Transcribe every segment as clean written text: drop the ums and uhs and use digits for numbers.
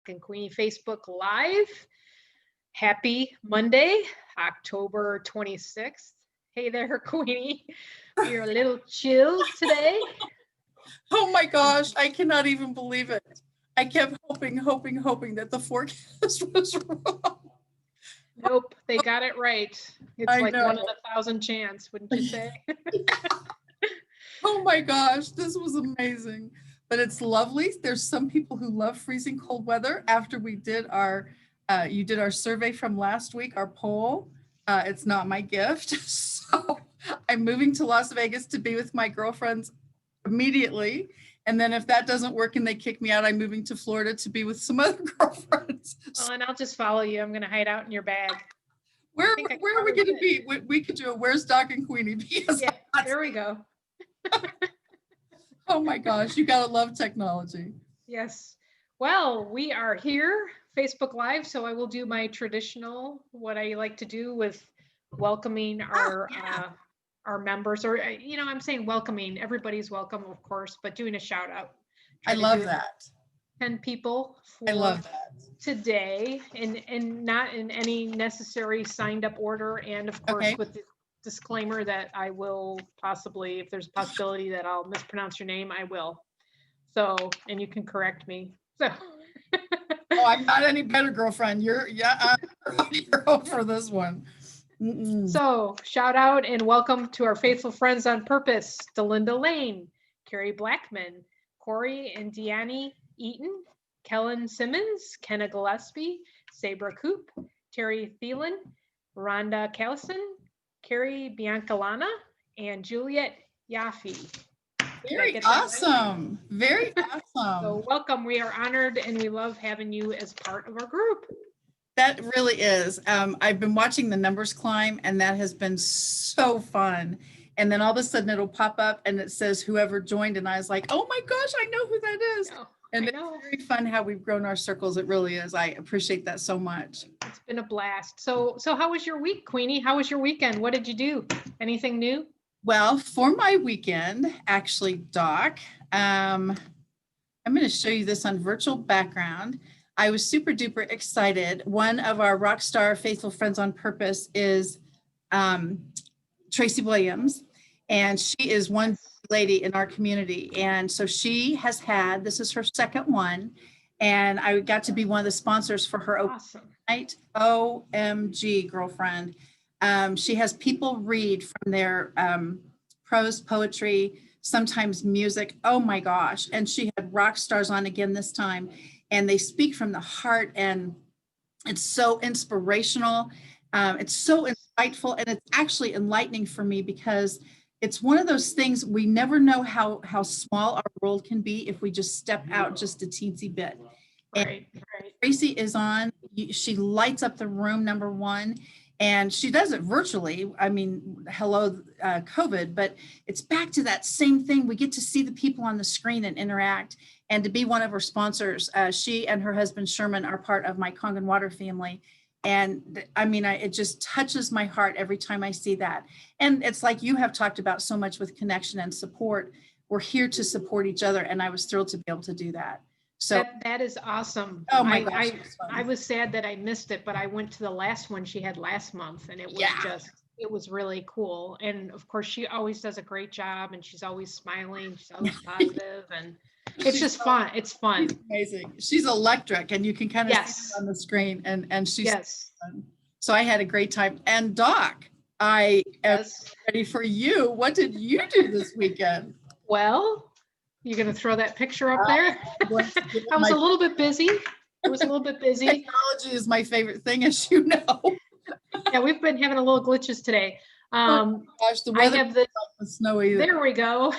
and Queenie Facebook Live. Happy Monday, October 26th. Hey there, Queenie. We are a little chilled today. Oh my gosh, I cannot even believe it. I kept hoping that the forecast was wrong. Nope, they got it right. It's I like know. one in a thousand chance, wouldn't you say? Oh my gosh, this was amazing. But it's lovely. There's some people who love freezing cold weather. After we did you did our survey from last week, our poll. It's not my gift. So I'm moving to Las Vegas to be with my girlfriends immediately. And then if that doesn't work and they kick me out, I'm moving to Florida to be with some other girlfriends. Well, and I'll just follow you. I'm going to hide out in your bag. Where, think I could where are we probably going to be? We could do a Where's Doc and Queenie? Because Yeah, there we go. oh my gosh, you got to love technology. Yes. Well, we are here, Facebook Live, so I will do my traditional, what I like to do with welcoming our members, or I'm saying welcoming. Everybody's welcome, of course, but doing a shout out. I Try to do love it that. 10 people I for love that. today, and not in any necessary signed up order, and of course Okay. with the disclaimer that I will possibly, if there's a possibility that I'll mispronounce your name, I will. So, and you can correct me. So, Oh, I'm not any better, girlfriend. You're over this one. Mm-mm. so shout out and welcome to our faithful friends on purpose, Delinda Lane, Carrie Blackman, Corey and Deanne Eaton, Kellen Simmons, Kenna Gillespie, Sabra Coop, Terry Thielen, Rhonda Callison, Carrie Biancalana, and Juliet Yaffe. Very awesome. Very awesome. So welcome. We are honored and we love having you as part of our group. That really is. I've been watching the numbers climb, and that has been so fun. And then all of a sudden it'll pop up and it says whoever joined, and I was like, oh my gosh, I know who that is. Oh, And I it's know. very fun how we've grown our circles. It really is. I appreciate that so much. It's been a blast. So how was your week, Queenie? How was your weekend? What did you do? Anything new? Well, for my weekend, actually, Doc, I'm going to show you this on virtual background. I was super duper excited. One of our rock star faithful friends on purpose is Tracy Williams, and she is one lady in our community. And so she has had, this is her second one, and I got to be one of the sponsors for her Awesome. night. OMG, girlfriend. She has people read from their prose, poetry, sometimes music. Oh my gosh. And she had rock stars on again this time. And they speak from the heart. And it's so inspirational. It's so insightful. And it's actually enlightening for me because it's one of those things we never know how small our world can be if we just step out just a teensy bit. Right. Tracy is on. She lights up the room, number one, and she does it virtually. I mean, hello, COVID, but it's back to that same thing. We get to see the people on the screen and interact. And to be one of her sponsors, she and her husband Sherman are part of my Kangen Water family. And I mean, it just touches my heart every time I see that. And it's like you have talked about so much with connection and support. We're here to support each other. And I was thrilled to be able to do that. So that is awesome. Oh my gosh. I was sad that I missed it, but I went to the last one she had last month, and it was it was really cool. And of course, she always does a great job, and she's always smiling. She's always positive, and it's just fun. It's fun. She's amazing. She's electric, and you can kind of see her on the screen, and she's fun. So I had a great time. And Doc, I am ready for you. What did you do this weekend? Well, you're going to throw that picture up there? I was a little bit busy. Technology is my favorite thing, as you know. Yeah, we've been having a little glitches today. Oh gosh, the weather is like snowy. There we go.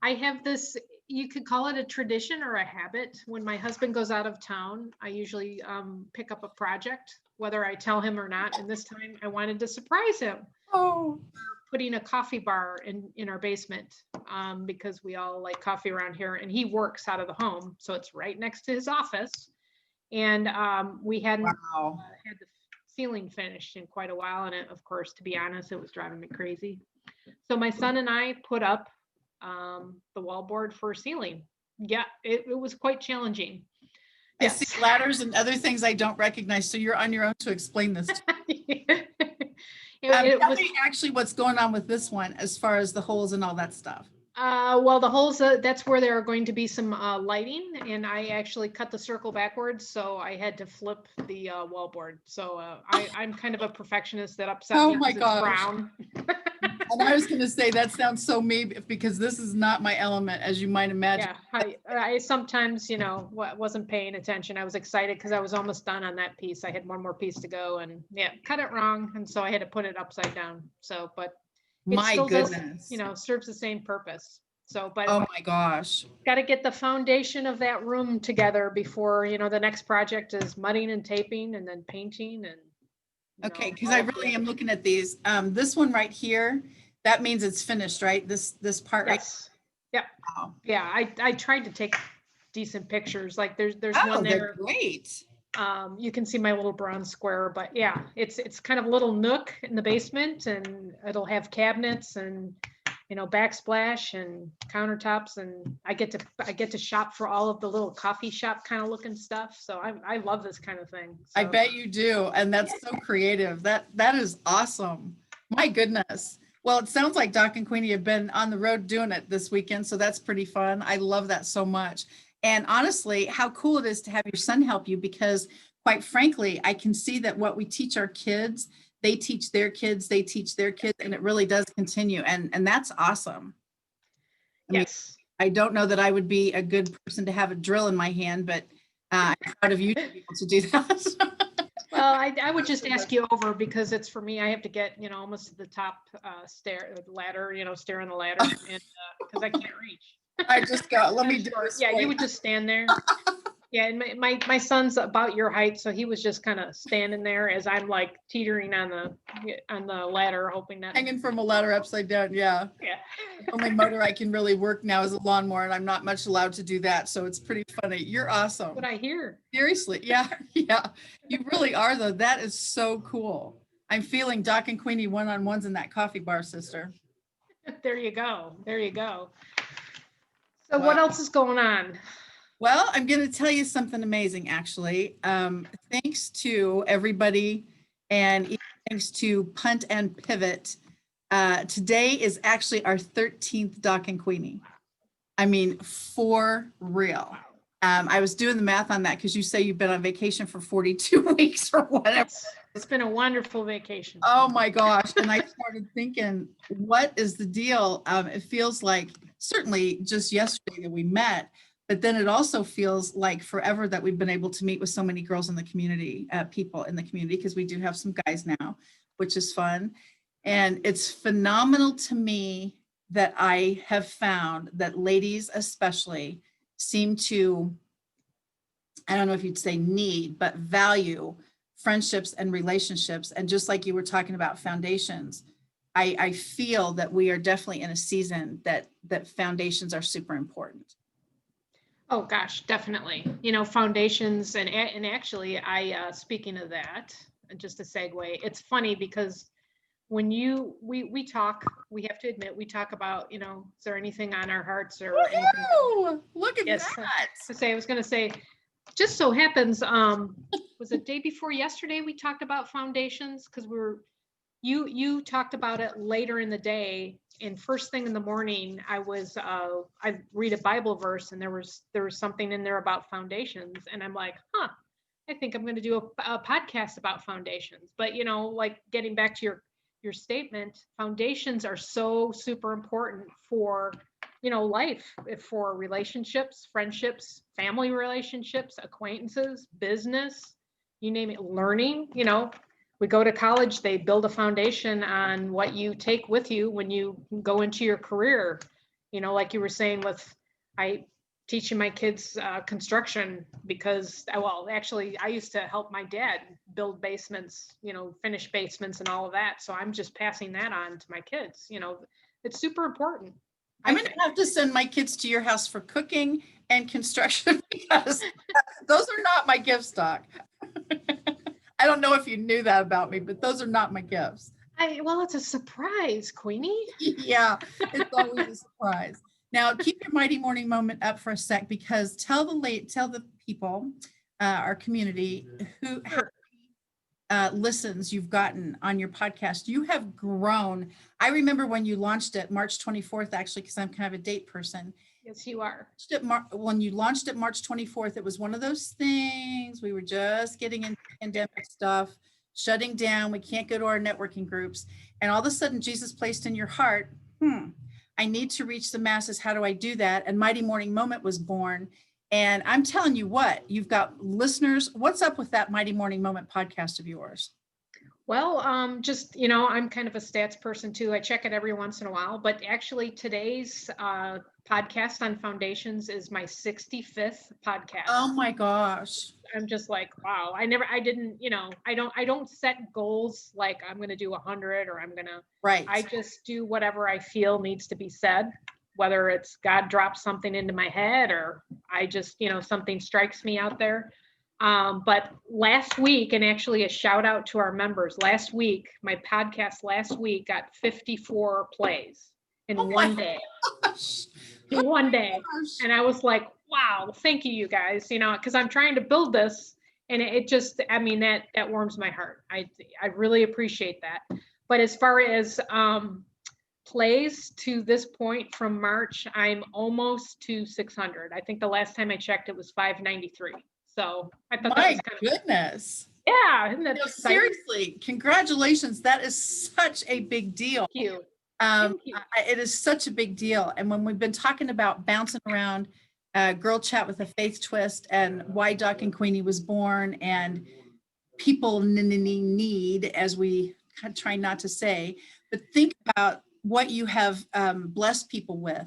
I have this, you could call it a tradition or a habit. When my husband goes out of town, I usually pick up a project, whether I tell him or not. And this time I wanted to surprise him. Oh. Putting a coffee bar in our basement because we all like coffee around here, and he works out of the home, so it's right next to his office. And we hadn't had the ceiling finished in quite a while, and of course, to be honest, it was driving me crazy. So my son and I put up the wall board for ceiling. Yeah, it was quite challenging. I see ladders and other things I don't recognize. So you're on your own to explain this. Tell me actually what's going on with this one as far as the holes and all that stuff. Well, the holes, that's where there are going to be some lighting, and I actually cut the circle backwards, so I had to flip the wallboard. So I'm kind of a perfectionist that upset me because it's brown. And I was going to say, that sounds so me, because this is not my element, as you might imagine. Yeah, I sometimes, wasn't paying attention. I was excited because I was almost done on that piece. I had one more piece to go, and cut it wrong, and so I had to put it upside down. So, but it still does, serves the same purpose. So, but oh my gosh, got to get the foundation of that room together before, the next project is mudding and taping and then painting and. Okay, because I really am looking at these. This one right here, that means it's finished, right? This part, yes. Right? Yep. Wow. Yeah, I tried to take decent pictures. Like there's one there. Great. You can see my little bronze square, but yeah, it's kind of a little nook in the basement, and it'll have cabinets and backsplash and countertops, and I get to shop for all of the little coffee shop kind of looking stuff. So I love this kind of thing. So. I bet you do, and that's so creative. That is awesome. My goodness. Well, it sounds like Doc and Queenie have been on the road doing it this weekend, so that's pretty fun. I love that so much. And honestly, how cool it is to have your son help you, because quite frankly, I can see that what we teach our kids, they teach their kids, and it really does continue. And that's awesome. Yes. I don't know that I would be a good person to have a drill in my hand, but I'm proud of you to be able to do that. Well, I would just ask you over, because it's for me. I have to get, almost to the top ladder, stair on the ladder, and because I can't reach. I just got, let me do this. Yeah, you would just stand there. Yeah, and my son's about your height, so he was just kind of standing there as I'm like teetering on the ladder, hoping that hanging from a ladder upside down. Yeah. Yeah. The only motor I can really work now is a lawnmower, and I'm not much allowed to do that, so it's pretty funny. You're awesome. What I hear. Seriously, yeah, you really are though. That is so cool. I'm feeling Doc and Queenie one-on-ones in that coffee bar, sister. There you go. So wow. What else is going on? Well, I'm going to tell you something amazing, actually. Thanks to everybody, and thanks to Punt and Pivot. Today is actually our 13th Doc and Queenie. I mean, for real. I was doing the math on that because you say you've been on vacation for 42 weeks or whatever. It's been a wonderful vacation. Oh my gosh. And I started thinking, what is the deal? It feels like certainly just yesterday that we met, but then it also feels like forever that we've been able to meet with so many girls in the community, people in the community, because we do have some guys now, which is fun. And it's phenomenal to me that I have found that ladies especially seem to, I don't know if you'd say need, but value friendships and relationships. And just like you were talking about foundations, I feel that we are definitely in a season that foundations are super important. Oh gosh, definitely. Foundations, and actually, speaking of that, just a segue, it's funny because when we talk, we have to admit, we talk about, is there anything on our hearts or anything? Look at that. I was going to say, just so happens, was it day before yesterday we talked about foundations, because you talked about it later in the day, and first thing in the morning I read a Bible verse, and there was something in there about foundations, and I'm like, I think I'm going to do a podcast about foundations. But like getting back to your statement, foundations are so super important for life, for relationships, friendships, family relationships, acquaintances, business, you name it, learning. We go to college, they build a foundation on what you take with you when you go into your career. Like you were saying I teaching my kids construction, because, well, actually I used to help my dad build basements, finish basements and all of that. So I'm just passing that on to my kids. It's super important. I'm going to have to send my kids to your house for cooking and construction, because those are not my gifts, Doc. I don't know if you knew that about me, but those are not my gifts. Well, it's a surprise, Queenie. Yeah, it's always a surprise. Now, keep your Mighty Morning moment up for a sec, because tell the people our community, who Sure. listens you've gotten on your podcast. You have grown. I remember when you launched it March 24th, actually, because I'm kind of a date person. Yes, you are. When you launched it March 24th, it was one of those things. We were just getting into pandemic stuff, shutting down. We can't go to our networking groups. And all of a sudden, Jesus placed in your heart, I need to reach the masses. How do I do that? And Mighty Morning Moment was born. And I'm telling you what, you've got listeners. What's up with that Mighty Morning Moment podcast of yours? Well, just, I'm kind of a stats person too. I check it every once in a while, but actually today's podcast on foundations is my 65th podcast. Oh my gosh. I'm just like, wow, I didn't, I don't set goals like I'm going to do 100 or Right. I just do whatever I feel needs to be said, whether it's God drops something into my head or I just, something strikes me out there. But last week, and actually a shout out to our members, last week, my podcast last week got 54 plays in one day. In one day. And I was like, wow, thank you, you guys, because I'm trying to build this. And it just, that warms my heart. I really appreciate that. But as far as plays to this point from March, I'm almost to 600. I think the last time I checked, it was 593. So I thought that was kind of goodness. Yeah, isn't that seriously, congratulations. That is such a big deal. Thank you. It is such a big deal. And when we've been talking about bouncing around Girl Chat with a Faith Twist and why Doc and Queenie was born and people need, as we try not to say, but think about what you have blessed people with,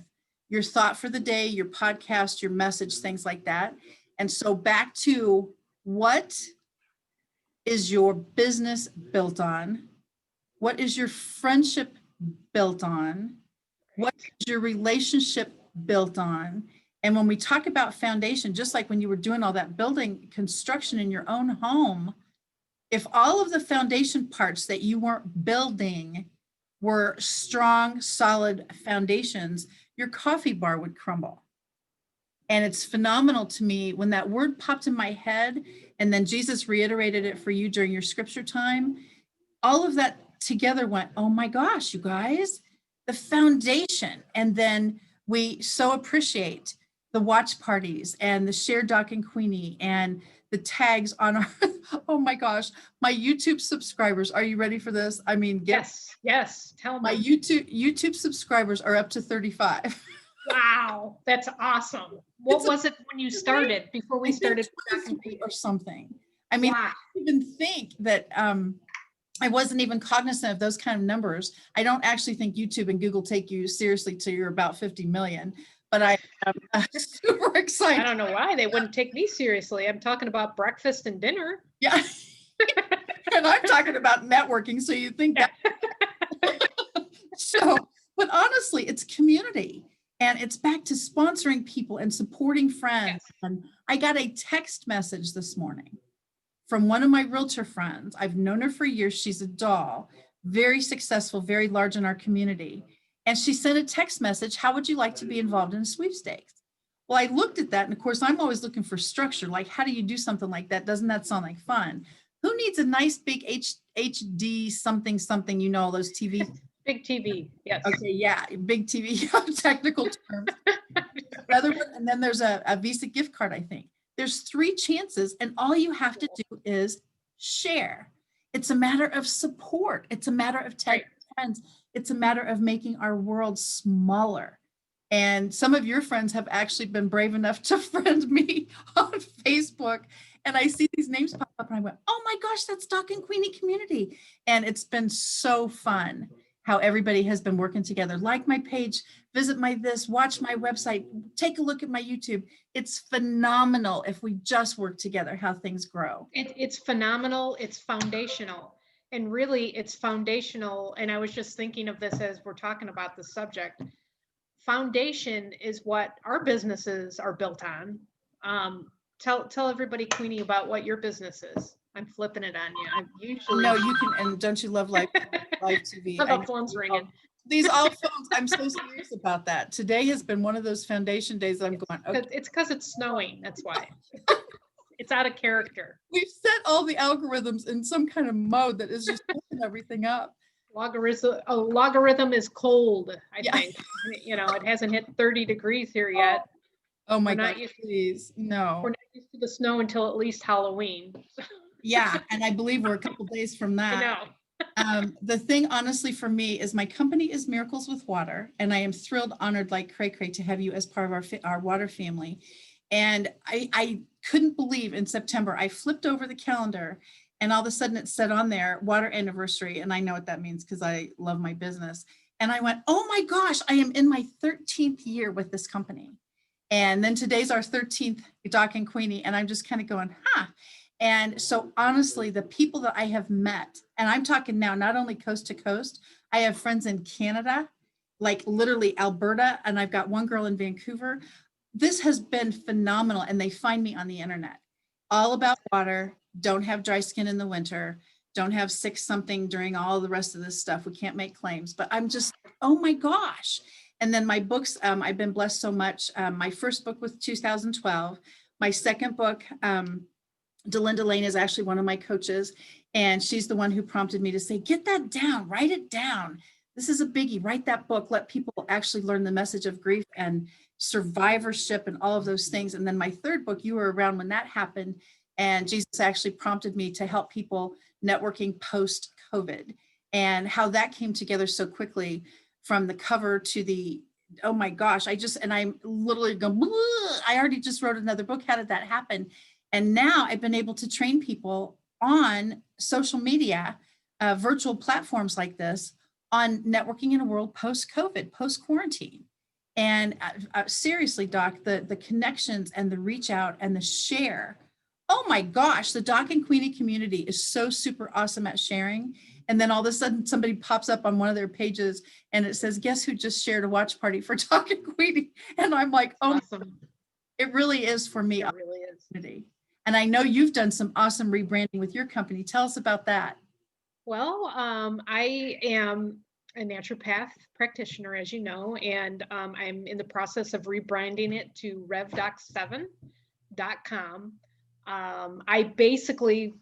your thought for the day, your podcast, your message, things like that. And so back to, what is your business built on? What is your friendship built on? What is your relationship built on? And when we talk about foundation, just like when you were doing all that building construction in your own home, if all of the foundation parts that you weren't building were strong, solid foundations, your coffee bar would crumble. And it's phenomenal to me when that word popped in my head, and then Jesus reiterated it for you during your scripture time. All of that together went, oh my gosh, you guys, the foundation. And then we so appreciate the watch parties and the shared Doc and Queenie and the tags on our, oh my gosh, my YouTube subscribers. Are you ready for this? I mean, yes, tell me. My YouTube subscribers are up to 35. Wow, that's awesome. What was it when you started, before we started? Or something. I mean, wow. I didn't even think that I wasn't even cognizant of those kind of numbers. I don't actually think YouTube and Google take you seriously till you're about 50 million, but I am super excited. I don't know why they wouldn't take me seriously. I'm talking about breakfast and dinner. Yeah. And I'm talking about networking. So you think that. So, but honestly, it's community. And it's back to sponsoring people and supporting friends. Yes. And I got a text message this morning from one of my realtor friends. I've known her for years. She's a doll, very successful, very large in our community. And she sent a text message, how would you like to be involved in a sweepstakes? Well, I looked at that. And of course, I'm always looking for structure. Like, how do you do something like that? Doesn't that sound like fun? Who needs a nice big HD something, all those TV? Big TV, yes. Okay, yeah, big TV, technical terms. And then there's a Visa gift card, I think. There's 3 chances, and all you have to do is share. It's a matter of support. It's a matter of tagging friends. It's a matter of making our world smaller. And some of your friends have actually been brave enough to friend me on Facebook. And I see these names pop up, and I went, oh my gosh, that's Doc and Queenie community. And it's been so fun how everybody has been working together. Like my page, visit my this, watch my website, take a look at my YouTube. It's phenomenal if we just work together, how things grow. It's phenomenal. It's foundational. And really, it's foundational. And I was just thinking of this as we're talking about the subject. Foundation is what our businesses are built on. Tell everybody, Queenie, about what your business is. I'm flipping it on you. I'm usually no, you can, and don't you love live TV? The phone's ringing. These all phones. I'm so serious about that. Today has been one of those foundation days that I'm going. Okay. It's because it's snowing. That's why. It's out of character. We've set all the algorithms in some kind of mode that is just messing everything up. Logarithm is cold, I Yeah. think. It hasn't hit 30 degrees here yet. Oh my We're not God, used please. No. We're not used to the snow until at least Halloween. Yeah. And I believe we're a couple days from I that. know. The thing, honestly, for me is my company is Miracles with Water, and I am thrilled, honored, like cray cray, to have you as part of our water family. And I couldn't believe in September, I flipped over the calendar and all of a sudden it said on there water anniversary. And I know what that means because I love my business. And I went, oh my gosh, I am in my 13th year with this company. And then today's our 13th Doc and Queenie. And I'm just kind of going, huh. And so honestly, the people that I have met, and I'm talking now, not only coast to coast, I have friends in Canada, like literally Alberta, and I've got one girl in Vancouver. This has been phenomenal. And they find me on the internet, all about water, don't have dry skin in the winter, don't have sick something during all the rest of this stuff. We can't make claims, but I'm just, oh my gosh. And then my books, I've been blessed so much. My first book was 2012. My second book, Delinda Lane is actually one of my coaches, and she's the one who prompted me to say, get that down, write it down. This is a biggie, write that book, let people actually learn the message of grief and survivorship and all of those things. And then my third book, you were around when that happened, and Jesus actually prompted me to help people networking post-COVID, and how that came together so quickly from the cover to the, oh my gosh, I'm literally going, I already just wrote another book. How did that happen? And now I've been able to train people on social media, virtual platforms like this, on networking in a world post-COVID, post-quarantine. And seriously, Doc, the connections and the reach out and the share. Oh my gosh, the Doc and Queenie community is so super awesome at sharing. And then all of a sudden somebody pops up on one of their pages and it says, guess who just shared a watch party for Doc and Queenie? And I'm like, oh, awesome. It really is for me. It really is. And I know you've done some awesome rebranding with your company. Tell us about that. Well, I am a naturopath practitioner, as you know, and I'm in the process of rebranding it to revdoc7.com. I basically,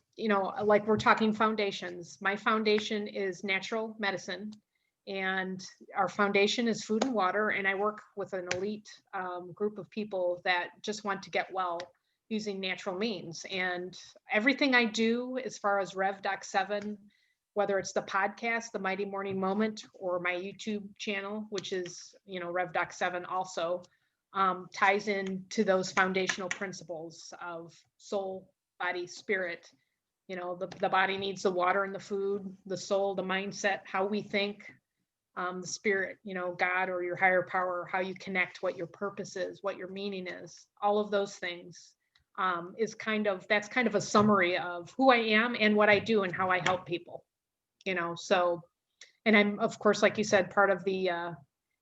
like we're talking foundations. My foundation is natural medicine, and our foundation is food and water. And I work with an elite group of people that just want to get well using natural means. And everything I do as far as RevDoc7, whether it's the podcast, The Mighty Morning Moment, or my YouTube channel, which is, RevDoc7 also, ties into those foundational principles of soul, body, spirit. The body needs the water and the food, the soul, the mindset, how we think, the spirit, God or your higher power, how you connect, what your purpose is, what your meaning is, all of those things. That's kind of a summary of who I am and what I do and how I help people, so, and I'm, of course, like you said, part of the,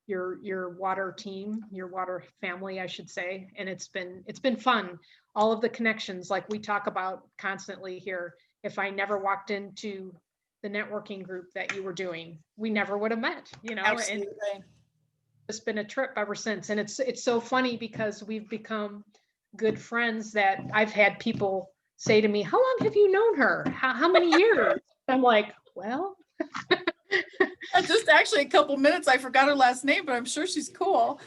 your water team, your water family, I should say. And it's been fun. All of the connections, like we talk about constantly here. If I never walked into the networking group that you were doing, we never would have met, Absolutely. And it's been a trip ever since. And it's so funny because we've become good friends that I've had people say to me, how long have you known her? How many years? I'm like, well, just actually a couple minutes. I forgot her last name, but I'm sure she's cool.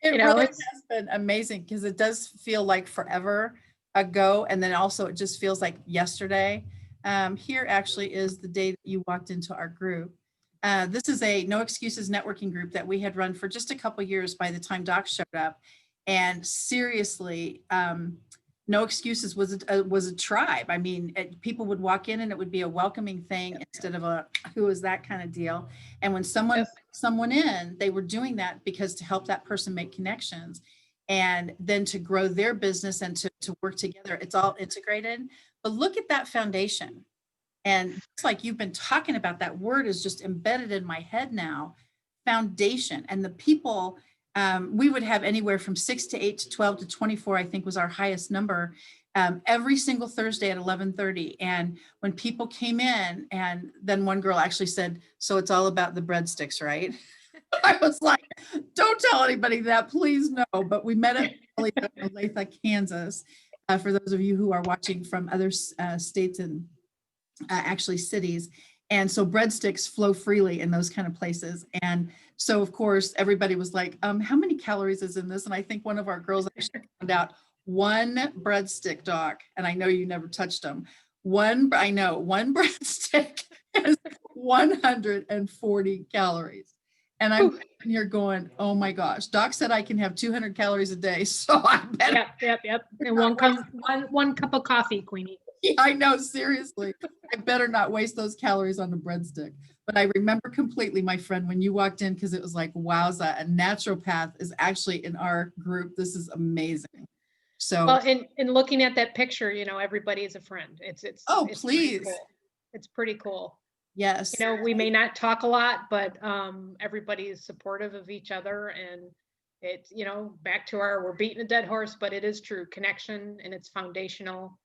It really has been amazing because it does feel like forever ago. And then also it just feels like yesterday. Here actually is the day that you walked into our group. This is a No Excuses networking group that we had run for just a couple years by the time Doc showed up. And seriously, No Excuses was a tribe. I mean, people would walk in and it would be a welcoming thing instead of a who is that kind of deal. And when someone in, they were doing that because to help that person make connections and then to grow their business and to work together. It's all integrated. But look at that foundation. And it's like you've been talking about, that word is just embedded in my head now, foundation. And the people, we would have anywhere from 6 to 8 to 12 to 24, I think was our highest number, every single Thursday at 11:30. And when people came in, and then one girl actually said, so it's all about the breadsticks, right? I was like, don't tell anybody that, please no. But we met at Olathe, Kansas, for those of you who are watching from other states and actually cities. And so breadsticks flow freely in those kind of places. And so, of course, everybody was like, how many calories is in this? And I think one of our girls actually found out one breadstick, Doc, and I know you never touched them. One breadstick is 140 calories. And I'm sitting here going, oh my gosh, Doc said I can have 200 calories a day. So I better. Yep. And one cup of coffee, Queenie. Yeah, I know, seriously. I better not waste those calories on the breadstick. But I remember completely, my friend, when you walked in, because it was like, wowza, a naturopath is actually in our group. This is amazing. So, well, in looking at that picture, everybody is a friend. It's please. Cool. It's pretty cool. Yes. We may not talk a lot, but everybody is supportive of each other. And it's, back to we're beating a dead horse, but it is true how and it's foundational.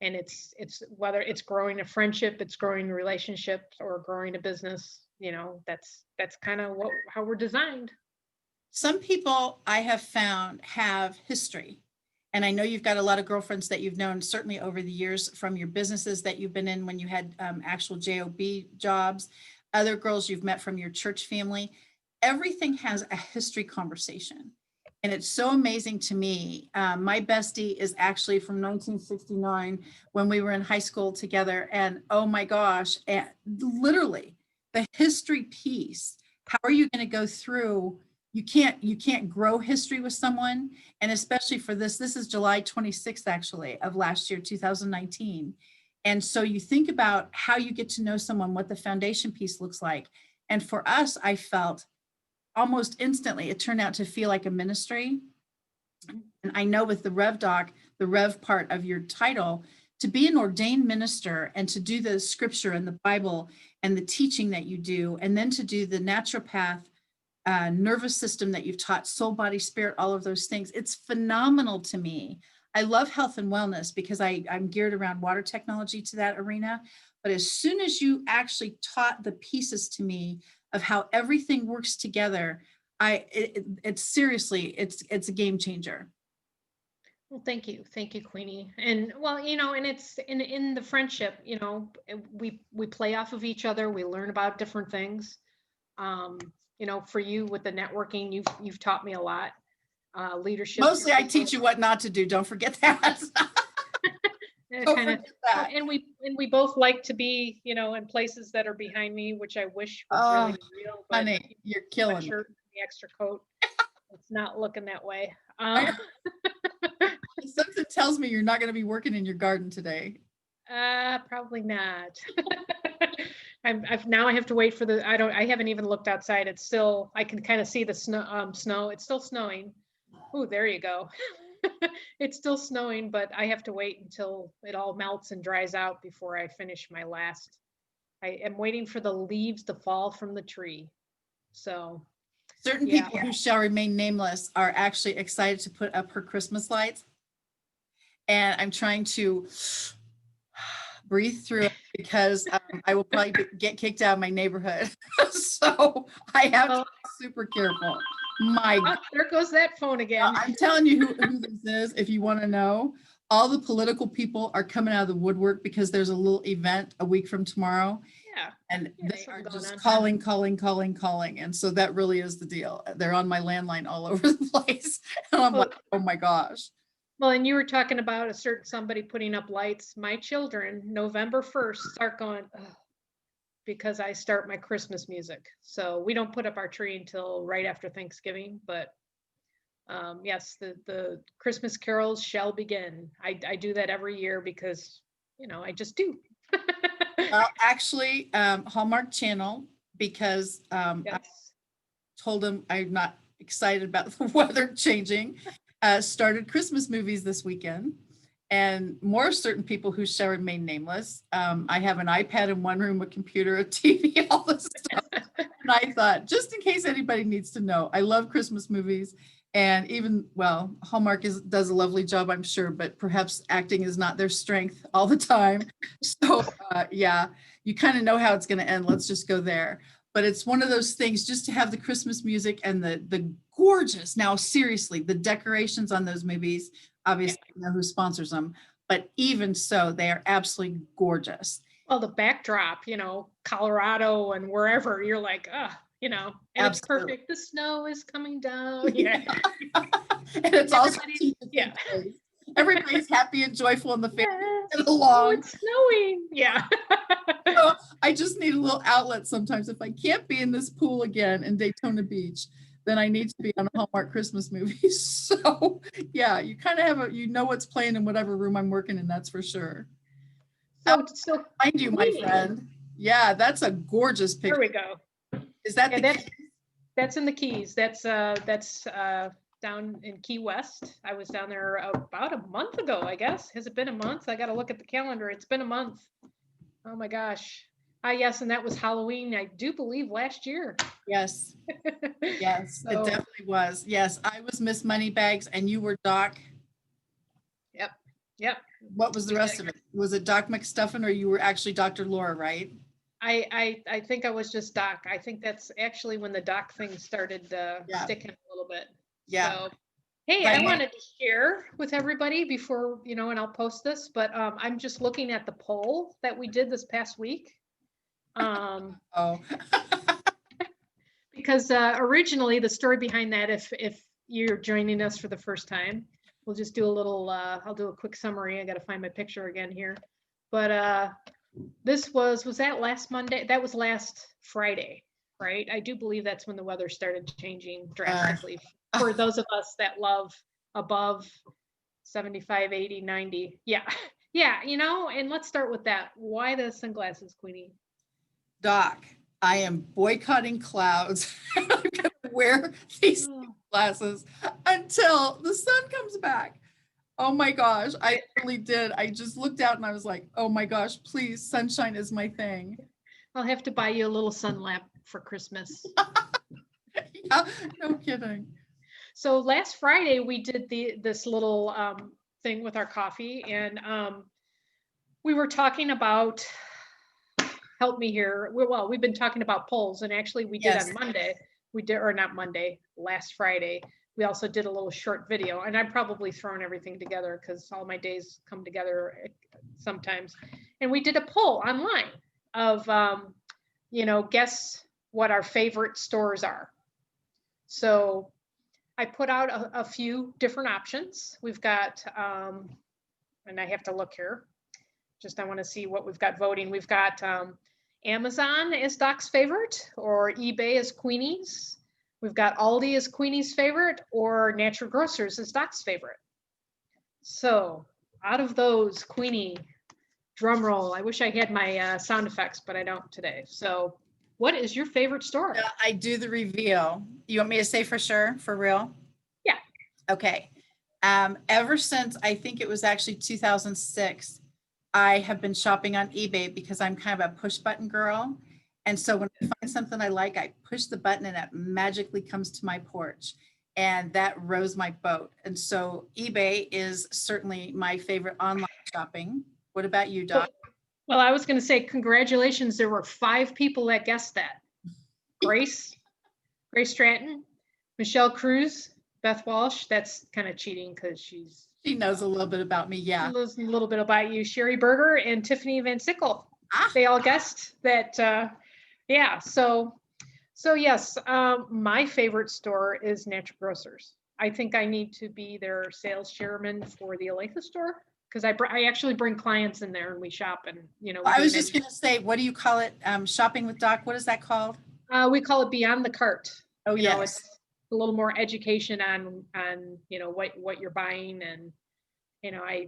And it's whether it's growing a friendship, it's growing a relationship, or growing a business, that's kind of how we're designed. Some people I have found have history. And I know you've got a lot of girlfriends that you've known certainly over the years from your businesses that you've been in when you had actual job jobs, other girls you've met from your church family. Everything has a history conversation. And it's so amazing to me. My bestie is actually from 1969 when we were in high school together. And oh my gosh, and literally the history piece. How are you going to go through? You can't grow history with someone. And especially for this is July 26th, actually, of last year, 2019. And so you think about how you get to know someone, what the foundation piece looks like. And for us, I felt almost instantly, it turned out to feel like a ministry. And I know with the Rev Doc, the Rev part of your title, to be an ordained minister and to do the scripture and the Bible and the teaching that you do, and then to do the naturopath nervous system that you've taught, soul, body, spirit, all of those things. It's phenomenal to me. I love health and wellness because I'm geared around water technology to that arena. But as soon as you actually taught the pieces to me of how everything works together, it's seriously, it's a game changer. Well, thank you, Queenie. And well, and it's in the friendship, we play off of each other. We learn about different things. For you with the networking, you've taught me a lot. Leadership. Mostly I teach you what not to do. Don't forget that. And we both like to be, in places that are behind me, which I wish was really real. But honey, you're killing me. The extra coat. It's not looking that way. Something tells me you're not going to be working in your garden today. Probably not. Now I have to wait for I haven't even looked outside. It's still, I can kind of see the snow. It's still snowing. Oh, there you go. It's still snowing, but I have to wait until it all melts and dries out before I finish my last. I am waiting for the leaves to fall from the tree. So certain people who shall remain nameless are actually excited to put up her Christmas lights. And I'm trying to breathe through it because I will probably get kicked out of my neighborhood. So I have to be super careful. There goes that phone again. I'm telling you who this is. If you want to know, all the political people are coming out of the woodwork because there's a little event a week from tomorrow. Yeah. And they are just calling. And so that really is the deal. They're on my landline all over the place. And I'm like, oh my gosh. Well, and you were talking about somebody putting up lights. My children, November 1st, start going, because I start my Christmas music. So we don't put up our tree until right after Thanksgiving. But yes, the Christmas carols shall begin. I do that every year because, I just do. Well, actually, Hallmark Channel, because I told them I'm not excited about the weather changing. Started Christmas movies this weekend, and more certain people who shall remain nameless. I have an iPad in one room, a computer, a TV, all this stuff. And I thought, just in case anybody needs to know, I love Christmas movies. And even, Hallmark does a lovely job, I'm sure, but perhaps acting is not their strength all the time. So you kind of know how it's going to end. Let's just go there. but it's one of those things just to have the Christmas music and the gorgeous, now seriously, the decorations on those movies, obviously I know who sponsors them, but even so, they are absolutely gorgeous. Well, the backdrop, Colorado and wherever, you're like, and it's Absolutely. perfect. The snow is coming down. Yeah. And it's also yeah. everybody's happy and joyful in the family Yes. and Oh, along. it's snowing. Yeah. So I just need a little outlet sometimes. If I can't be in this pool again in Daytona Beach, then I need to be on a Hallmark Christmas movie. So yeah, you kind of have what's playing in whatever room I'm working in, that's for sure. So Behind you, my friend. Yeah, that's a gorgeous picture. There we go. Is that that's in the Keys. That's down in Key West. I was down there about a month ago, I guess. Has it been a month? I got to look at the calendar. It's been a month. Oh my gosh. Yes, and that was Halloween, I do believe, last year. Yes. Yes, so, it definitely was. Yes, I was Miss Moneybags and you were Doc. Yep. What was the rest of it? Was it Doc McStuffin or you were actually Dr. Laura, right? I think I was just Doc. I think that's actually when the Doc thing started sticking a little bit. Yeah. So, hey, I wanted to share with everybody before, and I'll post this, but I'm just looking at the poll that we did this past week. Because originally the story behind that, if you're joining us for the first time, we'll just do a little, I'll do a quick summary. I got to find my picture again here. But this was that last Monday? That was last Friday, right? I do believe that's when the weather started changing drastically for those of us that love above 75, 80, 90. Yeah. Yeah. And let's start with that. Why the sunglasses, Queenie? Doc, I am boycotting clouds. I'm going to wear these glasses until the sun comes back. Oh my gosh, I really did. I just looked out and I was like, oh my gosh, please, sunshine is my thing. I'll have to buy you a little sun lamp for Christmas. Yeah, no kidding. So last Friday we did this little thing with our coffee, and we were talking about, help me here. We've been talking about polls, and actually we did on Monday. We did, or not Monday, last Friday. We also did a little short video, and I've probably thrown everything together because all my days come together sometimes. And we did a poll online of, guess what our favorite stores are. So I put out a few different options. We've got, and I have to look here. I want to see what we've got voting. We've got Amazon as Doc's favorite, or eBay as Queenie's. We've got Aldi as Queenie's favorite, or Natural Grocers as Doc's favorite. So out of those, Queenie, drum roll. I wish I had my sound effects, but I don't today. So what is your favorite store? I do the reveal. You want me to say for sure, for real? Yeah. Okay. Ever since, I think it was actually 2006, I have been shopping on eBay because I'm kind of a push button girl. And so when I find something I like, I push the button and it magically comes to my porch. And that rows my boat. And so eBay is certainly my favorite online shopping. What about you, Doc? Well, I was going to say, congratulations. There were 5 people that guessed that. Grace Stratton, Michelle Cruz, Beth Walsh. That's kind of cheating because she knows a little bit about me. Yeah. She knows a little bit about you. Sherry Berger and Tiffany Van Sickle. They all guessed that. Yeah. So yes, my favorite store is Natural Grocers. I think I need to be their sales chairman for the Olathe store, because I actually bring clients in there and we shop, and I was just going to say, what do you call it? Shopping with Doc. What is that called? We call it Beyond the Cart. Oh, yes. It's a little more education on what you're buying, and my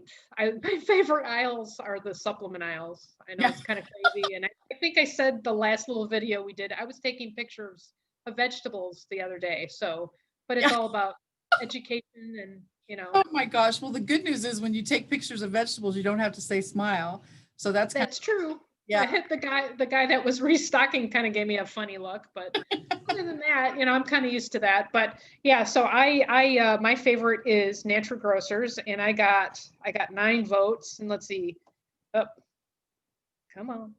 favorite aisles are the supplement aisles. I know it's kind of crazy, and I think I said the last little video we did, I was taking pictures of vegetables the other day. So, but it's all about education and. Oh my gosh. Well, the good news is when you take pictures of vegetables, you don't have to say smile. So that's true. Yeah. I hit the guy that was restocking kind of gave me a funny look, but other than that, I'm kind of used to that. But yeah, so I my favorite is Natural Grocers, and I got 9 votes, and let's see. Oh, come on.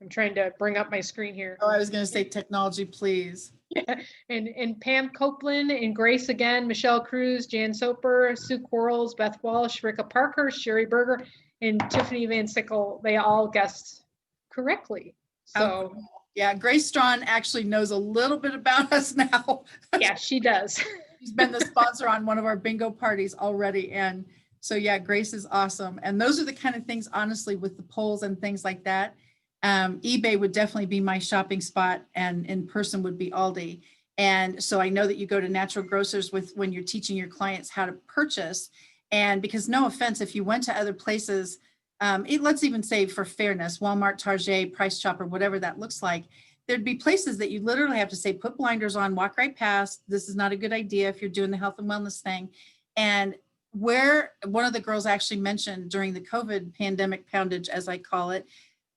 I'm trying to bring up my screen here. Oh, I was going to say technology, please. Yeah. And Pam Copeland and Grace again, Michelle Cruz, Jan Soper, Sue Quarles, Beth Walsh, Ricka Parker, Sherry Berger, and Tiffany Van Sickle. They all guessed correctly. So cool. Yeah, Grace Strawn actually knows a little bit about us now. Yeah, she does. She's been the sponsor on one of our bingo parties already. And so, yeah, Grace is awesome. And those are the kind of things, honestly, with the polls and things like that. eBay would definitely be my shopping spot, and in person would be Aldi. And so I know that you go to natural grocers with when you're teaching your clients how to purchase. And because no offense, if you went to other places, let's even say for fairness, Walmart, Target, Price Chopper, whatever that looks like, there'd be places that you literally have to say, put blinders on, walk right past. This is not a good idea if you're doing the health and wellness thing. And where one of the girls actually mentioned during the COVID pandemic poundage, as I call it,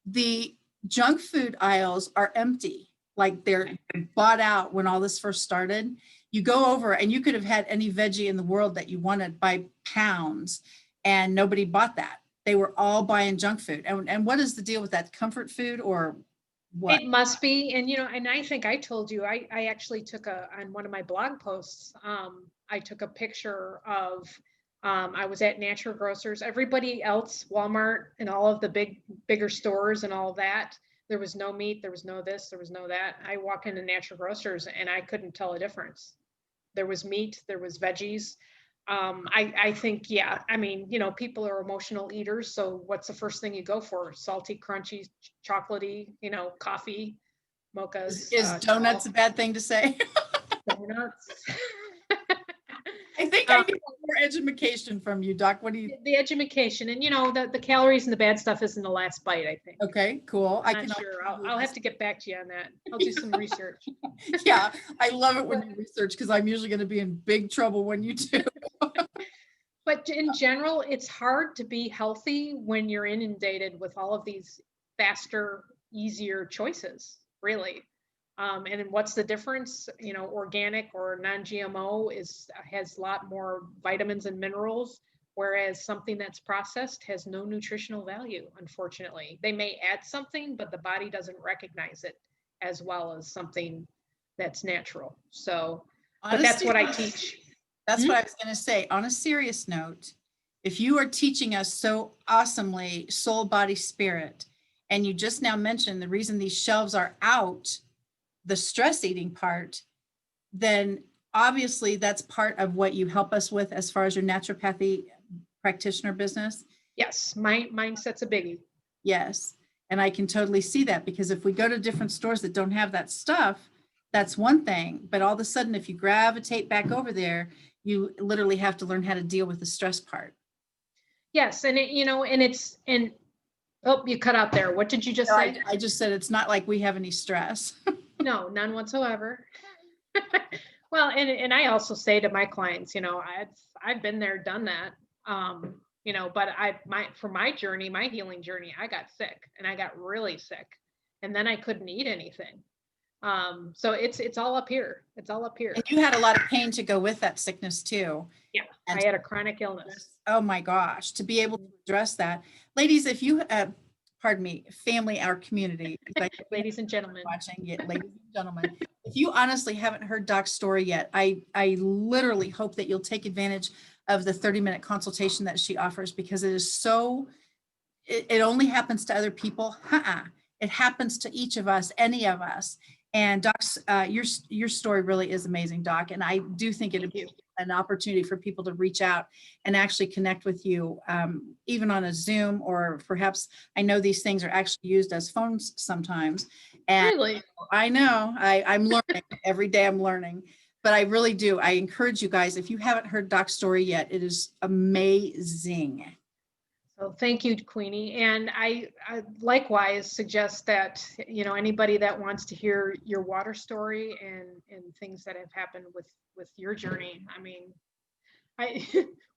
the junk food aisles are empty. Like they're bought out when all this first started. You go over and you could have had any veggie in the world that you wanted by pounds, and nobody bought that. They were all buying junk food. And what is the deal with that? Comfort food or what? It must be. And, and I think I told you, I actually took on one of my blog posts, I took a picture of, I was at Natural Grocers, everybody else, Walmart and all of the bigger stores and all that. There was no meat, there was no this, there was no that. I walk into Natural Grocers and I couldn't tell a difference. There was meat, there was veggies. I think, yeah, I mean, people are emotional eaters. So what's the first thing you go for? Salty, crunchy, chocolatey, coffee, mochas. Is donuts a bad thing to say? Donuts. I think I need more education from you, Doc. What do you? The education, and the calories and the bad stuff isn't the last bite, I think. Okay, cool. I'm not sure. I'll have to get back to you on that. I'll do some research. Yeah, I love it when you research, because I'm usually going to be in big trouble when you do. But in general, it's hard to be healthy when you're inundated with all of these faster, easier choices, really. And then what's the difference? Organic or non-GMO has a lot more vitamins and minerals, whereas something that's processed has no nutritional value, unfortunately. They may add something, but the body doesn't recognize it as well as something that's natural. So, honestly, but that's what I teach. That's what I was going to say. On a serious note, if you are teaching us so awesomely soul, body, spirit, and you just now mentioned the reason these shelves are out, the stress eating part, then obviously that's part of what you help us with as far as your naturopathy practitioner business. Yes, my mindset's a biggie. Yes. And I can totally see that, because if we go to different stores that don't have that stuff, that's one thing. But all of a sudden, if you gravitate back over there, you literally have to learn how to deal with the stress part. Yes. And oh, you cut out there. What did you just say? I just said it's not like we have any stress. No, none whatsoever. Well, and I also say to my clients, I've been there, done that. But for my journey, my healing journey, I got sick, and I got really sick, and then I couldn't eat anything. So it's all up here. It's all up here. And you had a lot of pain to go with that sickness too. Yeah, I had a chronic illness. Oh my gosh, to be able to address that. Ladies, if you, pardon me, family, our community. Ladies and gentlemen. Watching it, ladies and gentlemen. If you honestly haven't heard Doc's story yet, I literally hope that you'll take advantage of the 30-minute consultation that she offers, because it is so, it only happens to other people. It happens to each of us, any of us. And Doc's, your story really is amazing, Doc. And I do think it'd be an opportunity for people to reach out and actually connect with you, even on a Zoom, or perhaps, I know these things are actually used as phones sometimes. And really? I know, I'm learning every day. I'm learning, but I really do. I encourage you guys, if you haven't heard Doc's story yet, it is amazing. So thank you, Queenie. And I likewise suggest that, anybody that wants to hear your water story and things that have happened with your journey. I mean,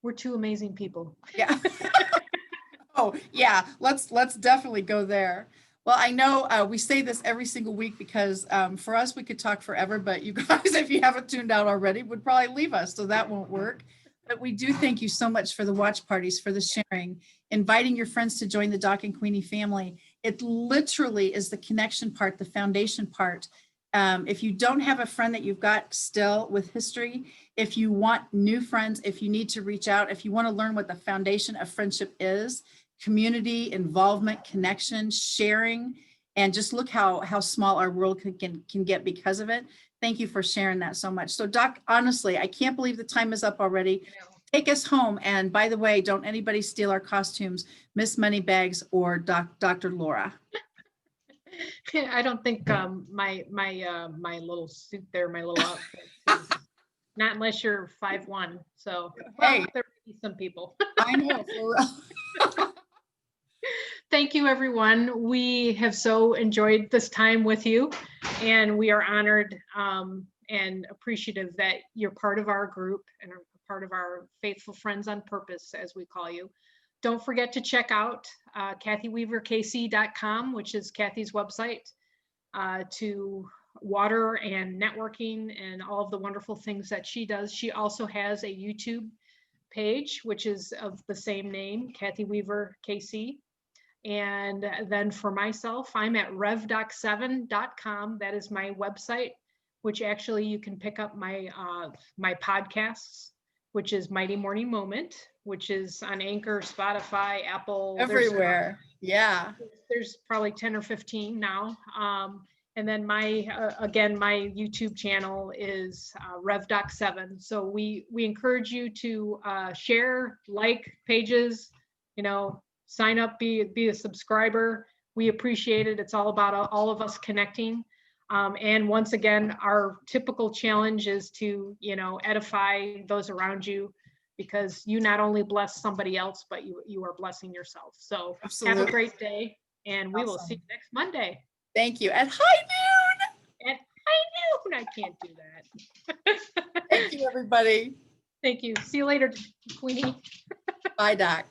we're two amazing people. Yeah. Oh yeah. Let's definitely go there. Well, I know we say this every single week, because for us, we could talk forever, but you guys, if you haven't tuned out already, would probably leave us. So that won't work. But we do thank you so much for the watch parties, for the sharing, inviting your friends to join the Doc and Queenie family. It literally is the connection part, the foundation part. If you don't have a friend that you've got still with history, if you want new friends, if you need to reach out, if you want to learn what the foundation of friendship is, community, involvement, connection, sharing, and just look how small our world can get because of it. Thank you for sharing that so much. So Doc, honestly, I can't believe the time is up already. Take us home. And by the way, don't anybody steal our costumes, Miss Moneybags or Dr. Laura. I don't think my little suit there, my little outfit, is, not unless you're 5'1". So well, Hey, there may be some people. I know, for real. Thank you, everyone. We have so enjoyed this time with you, and we are honored and appreciative that you're part of our group and are part of our faithful friends on purpose, as we call you. Don't forget to check out KathyWeaverKC.com, which is Kathy's website, to water and networking and all of the wonderful things that she does. She also has a YouTube page, which is of the same name, Kathy Weaver KC. And then for myself, I'm at revdoc7.com. That is my website, which actually you can pick up my my podcasts, which is Mighty Morning Moment, which is on Anchor, Spotify, Apple. Everywhere. Yeah. There's probably 10 or 15 now. And then my, again, my YouTube channel is RevDoc7. So we encourage you to share, like pages, sign up, be a subscriber. We appreciate it. It's all about all of us connecting. And once again, our typical challenge is to, edify those around you, because you not only bless somebody else, but you are blessing yourself. So Absolutely. have a great day, and we will see you next Monday. Thank you. At high noon. At high noon. I can't do that. Thank you, everybody. Thank you. See you later, Queenie. Bye, Doc.